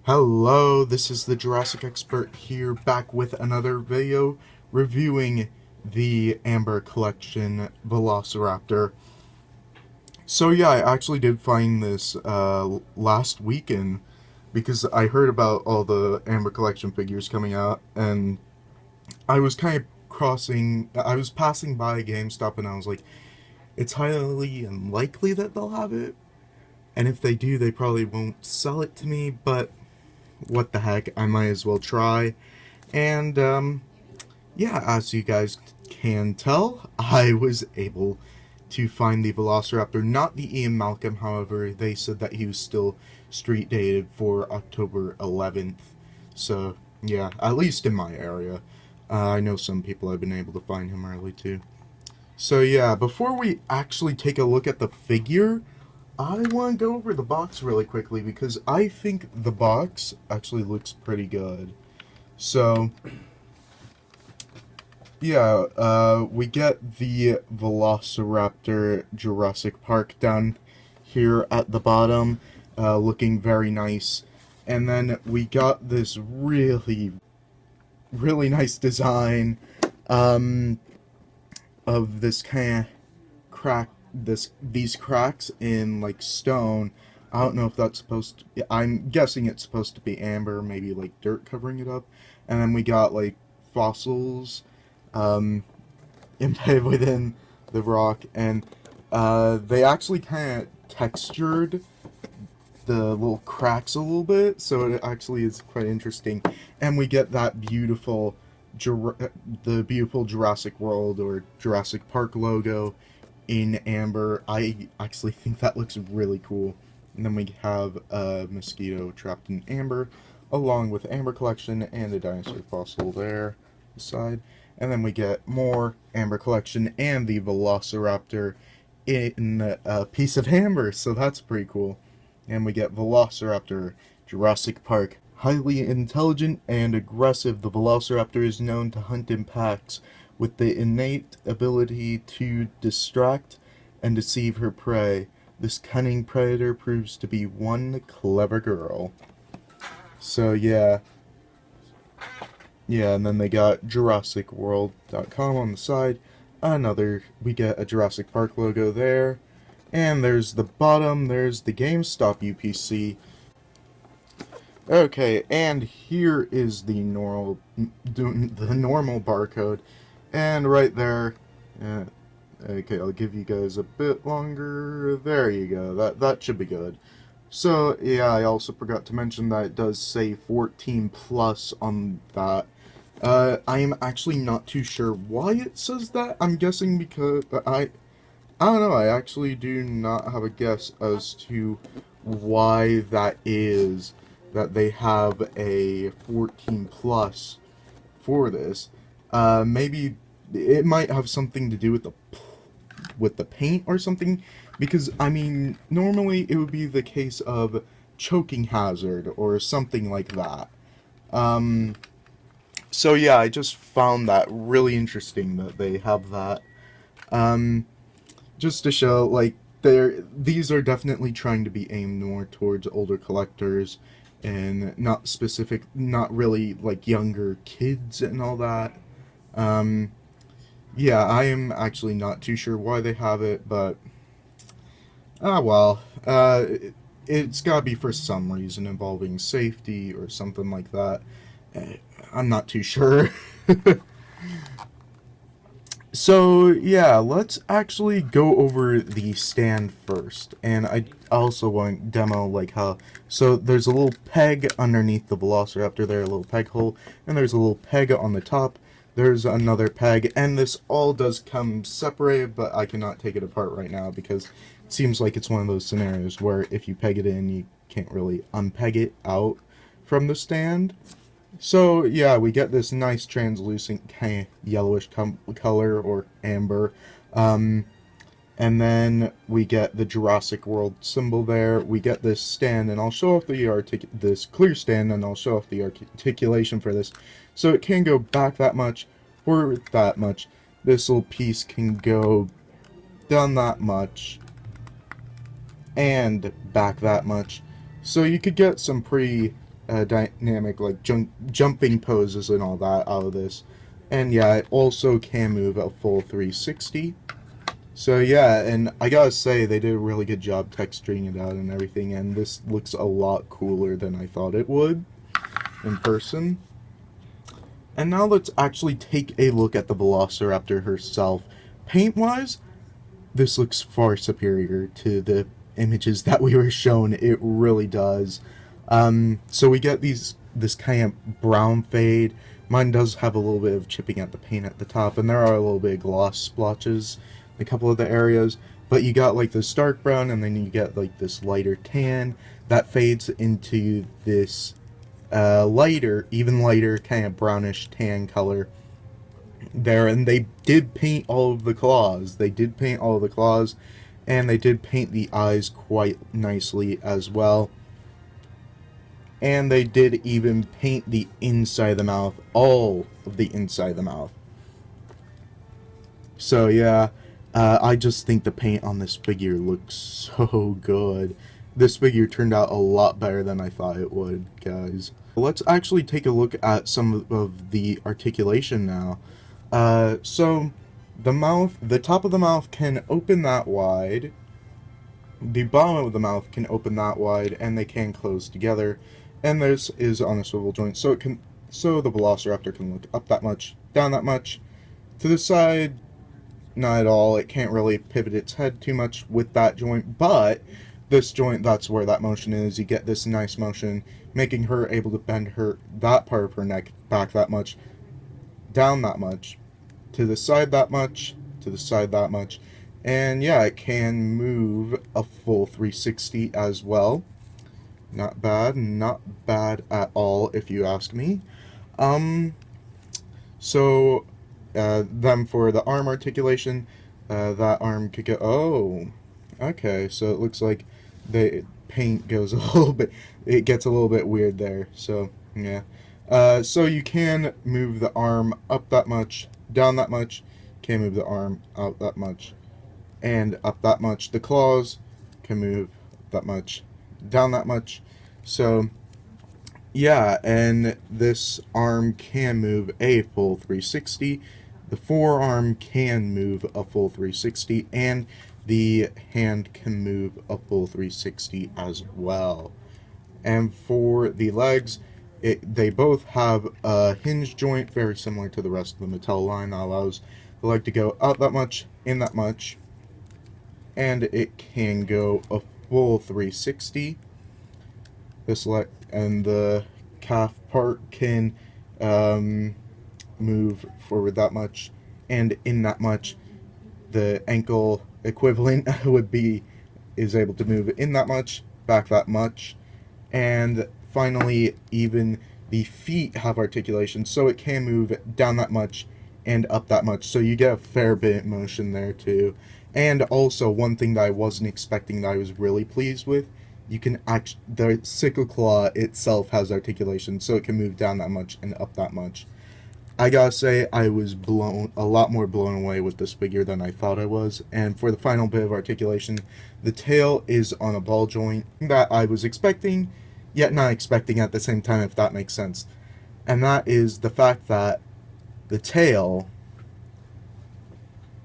Hello, this is the Jurassic expert here, back with another video reviewing the Amber Collection Velociraptor. So yeah, I actually did find this last weekend because I heard about all the Amber Collection figures coming out, and I was kind of I was passing by a GameStop and I was like, it's highly unlikely that they'll have it, and if they do, they probably won't sell it to me, but what the heck, I might as well try. And yeah, as you guys can tell, I was able to find the Velociraptor, not the Ian Malcolm. However, they said that he was still street dated for October 11th. So yeah, at least in my area. I know some people have been able to find him early too. So yeah, before we actually take a look at the figure, I want to go over the box really quickly because I think the box actually looks pretty good. So, yeah, we get the Velociraptor Jurassic Park down here at the bottom, looking very nice. And then we got this really nice design of this kind of these cracks in like stone. I don't know if that's supposed to, I'm guessing it's supposed to be amber, maybe like dirt covering it up. And then we got like fossils embedded within the rock, and they actually kind of textured the little cracks a little bit, so it actually is quite interesting. And we get that beautiful the beautiful Jurassic World or Jurassic Park logo in amber. I actually think that looks really cool. And then we have a mosquito trapped in amber, along with Amber Collection and a dinosaur fossil there beside. And then we get more Amber Collection and the Velociraptor in a piece of amber, so that's pretty cool. And we get Velociraptor, Jurassic Park. Highly intelligent and aggressive, the Velociraptor is known to hunt in packs with the innate ability to distract and deceive her prey. This cunning predator proves to be one clever girl. So yeah. Yeah, and then they got JurassicWorld.com on the side. We get a Jurassic Park logo there. And there's the bottom, there's the GameStop UPC. Okay, and here is the normal barcode. And right there, okay, I'll give you guys a bit longer. There you go. That should be good. So yeah, I also forgot to mention that it does say 14 plus on that. I am actually not too sure why it says that. I'm guessing because I don't know. I actually do not have a guess as to why that is. That they have a 14 plus for this. Maybe it might have something to do with the paint or something, because I mean normally it would be the case of choking hazard or something like that. So yeah, I just found that really interesting that they have that. Just to show like these are definitely trying to be aimed more towards older collectors and not really like younger kids and all that. Yeah, I am actually not too sure why they have it, but well, it's gotta be for some reason involving safety or something like that. I'm not too sure. So yeah, let's actually go over the stand first, and I also want to demo like how, so there's a little peg underneath the Velociraptor there, a little peg hole, and there's a little peg on the top, there's another peg, and this all does come separated, but I cannot take it apart right now because it seems like it's one of those scenarios where if you peg it in, you can't really unpeg it out from the stand. So yeah, we get this nice translucent kind of yellowish color or amber, and then we get the Jurassic World symbol there. We get this stand, and I'll show off this clear stand, and I'll show off the articulation for this. So it can go back that much or that much. This little piece can go down that much and back that much. So you could get some pretty dynamic, like jumping poses and all that out of this. And yeah, it also can move a full 360. So yeah, and I gotta say, they did a really good job texturing it out and everything, and this looks a lot cooler than I thought it would in person. And now let's actually take a look at the Velociraptor herself. Paint-wise, this looks far superior to the images that we were shown. It really does. So we get this kind of brown fade. Mine does have a little bit of chipping at the paint at the top, and there are a little bit of gloss splotches in a couple of the areas. But you got like this dark brown, and then you get like this lighter tan that fades into this even lighter kind of brownish tan color there. And they did paint all of the claws. And they did paint the eyes quite nicely as well. And they did even paint the inside of the mouth, all of the inside of the mouth. So yeah, I just think the paint on this figure looks so good. This figure turned out a lot better than I thought it would, guys. Let's actually take a look at some of the articulation now. So the top of the mouth can open that wide. The bottom of the mouth can open that wide, and they can close together. And this is on a swivel joint, so the Velociraptor can look up that much, down that much, to the side, not at all. It can't really pivot its head too much with that joint, but this joint, that's where that motion is. You get this nice motion, making her able to bend that part of her neck back that much, down that much, to the side that much, to the side that much. And yeah, it can move a full 360 as well. Not bad at all, if you ask me. So, then for the arm articulation, that arm could go, oh, okay, so it looks like the paint goes a little bit, it gets a little bit weird there, so, yeah. So you can move the arm up that much, down that much, can move the arm out that much, and up that much. The claws can move that much, down that much. So yeah, and this arm can move a full 360. The forearm can move a full 360, and the hand can move a full 360 as well. And for the legs, they both have a hinge joint very similar to the rest of the Mattel line that allows the leg to go out that much, in that much, and it can go a full 360. This leg and the calf part can move forward that much and in that much. The ankle equivalent is able to move in that much, back that much, and finally even the feet have articulation, so it can move down that much and up that much, so you get a fair bit of motion there too. And also, one thing that I wasn't expecting that I was really pleased with, the sickle claw itself has articulation, so it can move down that much and up that much. I gotta say, I was a lot more blown away with this figure than I thought I was. And for the final bit of articulation, the tail is on a ball joint that I was expecting, yet not expecting at the same time, if that makes sense. And that is the fact that the tail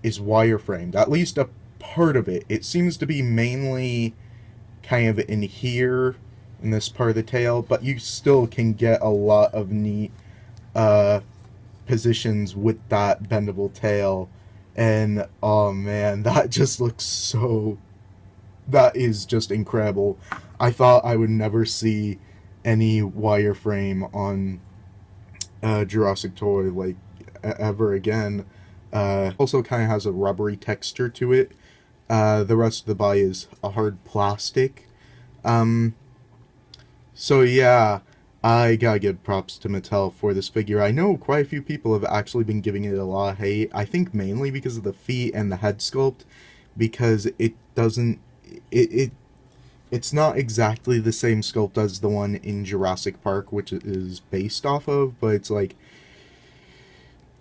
is wireframed, at least a part of it. It seems to be mainly kind of in here, in this part of the tail, but you still can get a lot of neat positions with that bendable tail. And oh man, that is just incredible. I thought I would never see any wireframe on a Jurassic toy like ever again. Also kind of has a rubbery texture to it. The rest of the body is a hard plastic. So yeah, I gotta give props to Mattel for this figure. I know quite a few people have actually been giving it a lot of hate. I think mainly because of the feet and the head sculpt, because it's not exactly the same sculpt as the one in Jurassic Park, which it is based off of, but it's like,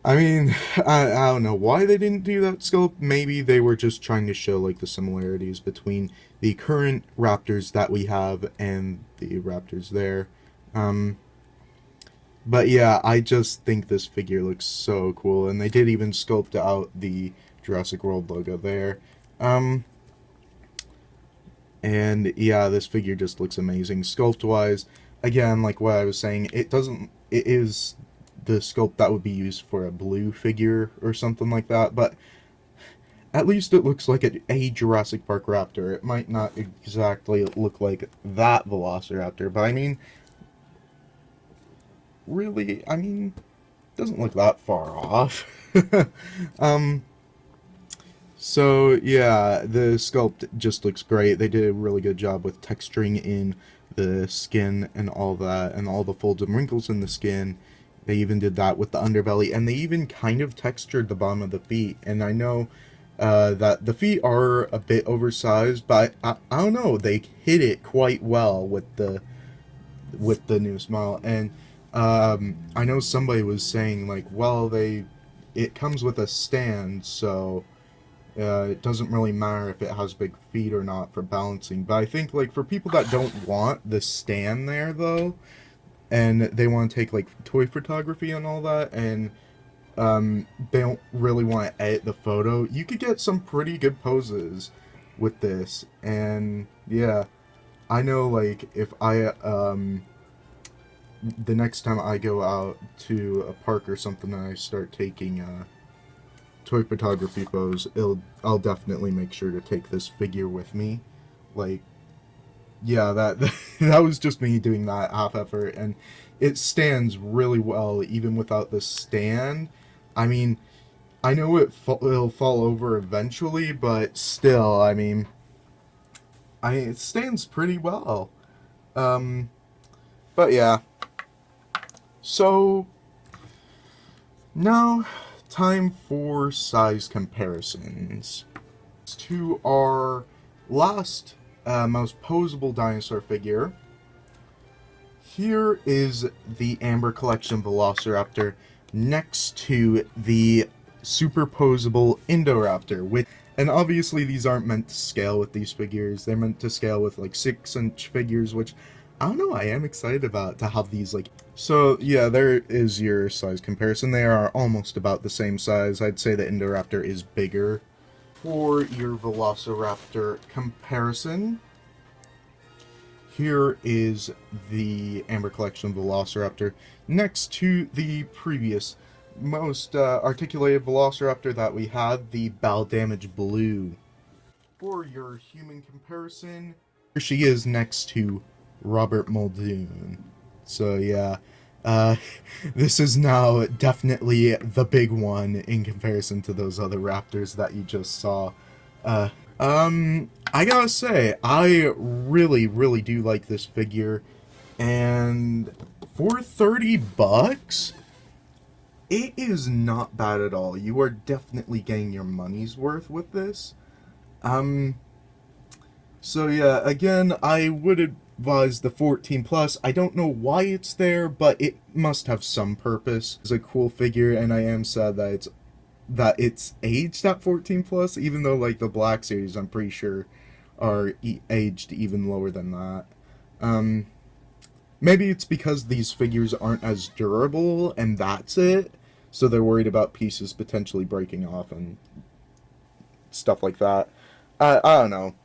I mean, I don't know why they didn't do that sculpt. Maybe they were just trying to show like the similarities between the current raptors that we have and the raptors there. But yeah, I just think this figure looks so cool, and they did even sculpt out the Jurassic World logo there. And yeah, this figure just looks amazing. Sculpt wise, again, like what I was saying, it is the sculpt that would be used for a blue figure or something like that, but at least it looks like a Jurassic Park raptor. It might not exactly look like that Velociraptor, but I mean, really, I mean, doesn't look that far off. um, so yeah, the sculpt just looks great. They did a really good job with texturing in the skin and all that, and all the folds and wrinkles in the skin. They even did that with the underbelly, and they even kind of textured the bottom of the feet. And I know that the feet are a bit oversized, but I don't know, they hit it quite well with the new smile. And I know somebody was saying like, well, it comes with a stand, so it doesn't really matter if it has big feet or not for balancing. But I think like for people that don't want the stand there though, and they want to take like toy photography and all that, and they don't really want to edit the photo, you could get some pretty good poses with this. And yeah, I know like if I the next time I go out to a park or something and I start taking toy photography photos, I'll definitely make sure to take this figure with me. Like, yeah, that was just me doing that half effort, and it stands really well even without the stand. I mean, I know it'll fall over eventually, but still, I mean, it stands pretty well. But yeah. So now, time for size comparisons. To our last most posable dinosaur figure. Here is the Amber Collection Velociraptor next to the superposable Indoraptor. And obviously these aren't meant to scale with these figures. They're meant to scale with like 6-inch figures, which I don't know, I am excited about to have these like... So yeah, there is your size comparison. They are almost about the same size. I'd say the Indoraptor is bigger. For your Velociraptor comparison, here is the Amber Collection Velociraptor next to the previous most articulated Velociraptor that we had, the Bowel Damage Blue. For your human comparison, here she is next to Robert Muldoon. So yeah, this is now definitely the big one in comparison to those other raptors that you just saw. I gotta say, I really, really do like this figure, and for $30, it is not bad at all. You are definitely getting your money's worth with this. So yeah, again, I would advise the 14 plus. I don't know why it's there, but it must have some purpose. It's a cool figure, and I am sad that it's aged at 14 plus, even though like the Black Series, I'm pretty sure, are aged even lower than that. Maybe it's because these figures aren't as durable, and that's it. So they're worried about pieces potentially breaking off and stuff like that. I don't know.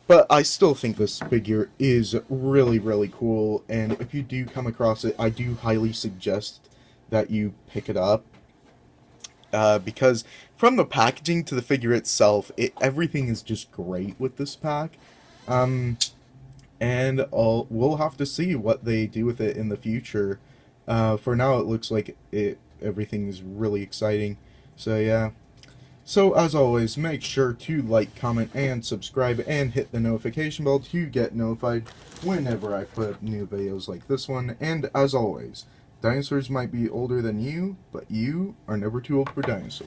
But I still think this figure is really, really cool, and if you do come across it, I do highly suggest that you pick it up. Because from the packaging to the figure itself, everything is just great with this pack. And we'll have to see what they do with it in the future. For now, it looks like everything is really exciting. So yeah. So as always, make sure to like, comment, and subscribe, and hit the notification bell to get notified whenever I put up new videos like this one. And as always, dinosaurs might be older than you, but you are never too old for dinosaurs.